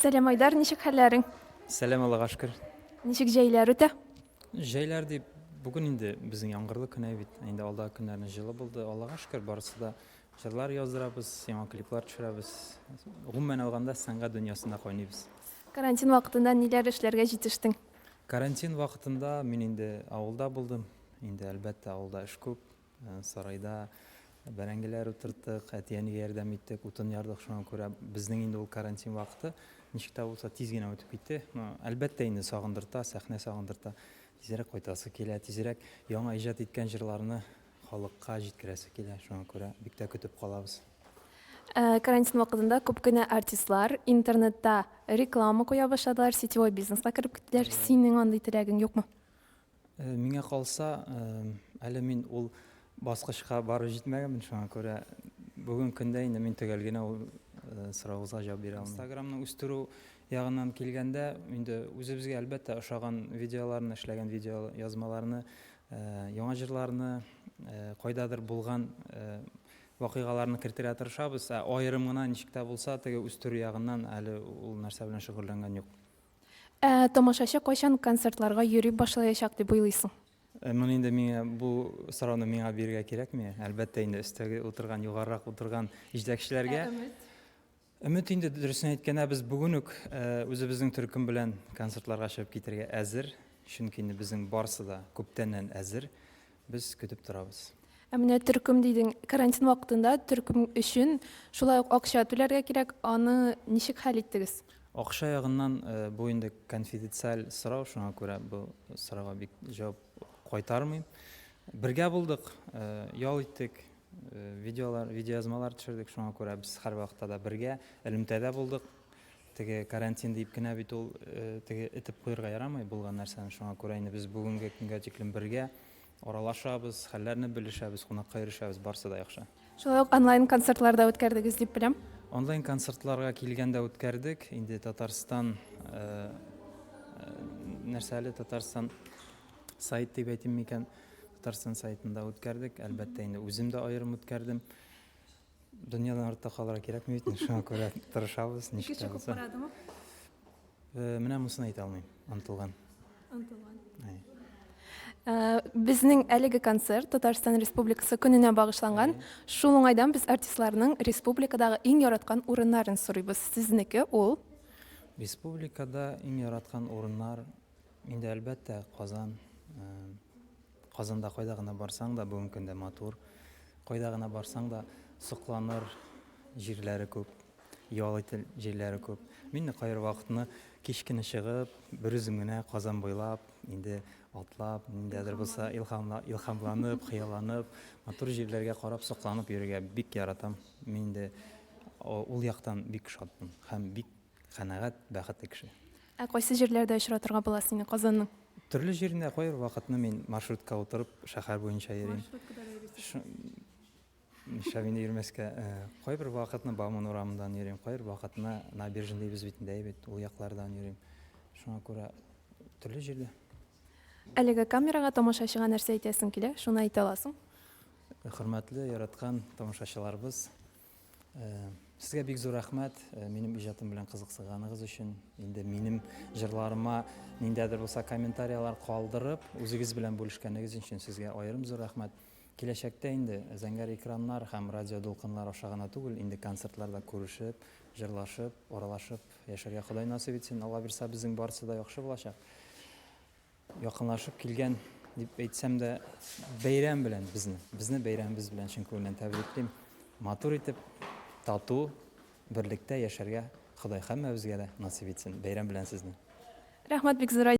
Сәлем Айдар, ничек хәлләрең? Сәлем Аллаға шүкір. Ничек җәйләр үтә? Жәйләр дип, бүгін инде біздің яңғырлы күн бит. Инде алдағы күннәрне жылы булды. Аллаға шүкір, барысы да жырлар яздырабыз, яңа клиплар төшерәбез. Гомумән алганда сәнгать дөньясында кайныйбыз. Карантин вакытында ниләр эшләргә җитештең? Карантин вакытында мин инде авылда булдым. Инде әлбәттә авылда эш күп. Сарайда бәрәңгеләр утырттык, әти-әнигә ярдәм иттек, утын ярдык. Шуңа күрә безнең инде ул карантин вакыты ничек тә булса тиз генә үтеп китте. Әлбәттә инде сагындырта, сәхнә сагындырта. Тизрәк кайтасы килә, тизрәк яңа иҗат иткән җырларны халыкка җиткерәсе килә. Шуңа күрә бик тә көтеп калабыз. Карантин вакытында күп кенә артистлар интернетта реклама куя башладылар, сетевой бизнеска кереп киттеләр. Синең андый теләгең юкмы? Миңа калса, әле мин ул баскычка барып җитмәгәнмен. Шуңа күрә бүген көндә инде мин төгәл генә ул сорауыгызга җавап бирә алмыйм. Инстаграмның үстерү ягыннан килгәндә, инде үзебезгә әлбәттә ошаган видеоларны, эшләгән видео язмаларны, яңа җырларны, кайдадыр булган вакыйгаларны кертергә тырышабыз. Аерым гына ничек тә булса, теге үстерү ягыннан әле ул нәрсә белән шөгыльләнгән юк. Тамашачы кайчан концертларга йөри башлаячак дип уйлыйсың? Моны инде миңа бу сорауны миңа бирергә кирәкми? Әлбәттә инде өстәге утырган, югарырак утырган җитәкчеләргә. Өмет инде дөресен әйткәндә без бүген үк үзебезнең төркем белән концертларга чыгып китәргә әзер. Чөнки инде безнең барысы да күптәннән әзер. Без көтеп торабыз. Менә төркем дидең, карантин вакытында төркем өчен шулай ук акча түләргә кирәк. Аны ничек хәл иттегез? Акча ягыннан бу инде конфиденциаль сорау, шуңа күрә бу сорауга бик җавап кайтармыйм. Бергә булдык, ял иттек, видеоязмалар төшердек, шуңа күрә без һәр вакытта да бергә, элемтәдә булдык. Теге карантин дип кенә бит ул теге этеп куярга ярамый булган нәрсәне, шуңа күрә инде без бүгенге көнгә тиклем бергә аралашабыз, хәлләрне белешәбез, кунакка ирешәбез, барсы да яхшы. Шулай ук онлайн концертларда үткәрдегез дип беләм. Онлайн концертларга килгәндә үткәрдек. Инде Татарстан нәрсәле Татарстан сайт дип әйтим микән? Татарстан сайтында үткәрдек. Әлбәттә инде үзем дә аерым үткәрдем. Дөньядан артта калырга кирәкми бит, шуңа күрә тырышабыз, ничек тә булса. Менә монысын әйтә алмыйм, онытылган. Безнең әлеге концерт Татарстан Республикасы көненә багышланган. Шул уңайдан без артистларның республикадагы иң яраткан урыннарын сорыйбыз. Сезнеке ул? Республикада иң яраткан урыннар инде әлбәттә Казан. Казанда кайда гына барсаң да бүген көндә матур. Кайда гына барсаң да сокланыр җирләре күп, ял итер җирләре күп. Мин кайыр вакытны кичкене чыгып, бер үзем генә Казан буйлап, инде атлап, ниндидер булса илһамланып, хыялланып, матур җирләргә карап, сокланып йөрергә бик яратам. Мин дә ул яктан бик шатмын һәм бик канәгать, бәхетле кеше. Кайсы җирләрдә очратырга була сине Казанның? Төрле җирендә кайыр вакытны мин маршрутка утырып шәһәр буенча йөрим. Шәвинде йөрмәскә, кайбер вакытны Бауман урамыннан йөрим, кайбер вакытны Набережный бит, ул яклардан йөрим. Шуңа күрә төрле җирдә. Әлеге камерага тамашачыга нәрсә әйтәсең килә? Шуны әйтә аласың? Хөрмәтле, яраткан тамашачыларыбыз, сезгә бик зур рәхмәт, минем иҗатым белән кызыксынганыгыз өчен. Инде минем җырларыма ниндидер булса комментарийлар калдырып, үзегез белән бүлешкәнегез өчен сезгә аерым зур рәхмәт. Киләчәктә инде зәңгәр экраннар һәм радио дулкыннар аша гына түгел, инде концертларда күрешеп, җырлашып, аралашып яшәргә Ходай насыйп итсен. Алла бирсә, безнең барысы да яхшы булачак. Якынлашып килгән дип әйтсәм дә, бәйрәм белән безне бәйрәмебез белән чын күңелдән тәбриклим. Матур итеп, тату, берлектә яшәргә Ходай һәммәбезгә дә насыйп итсен. Бәйрәм белән сезне. Рәхмәт бик зур.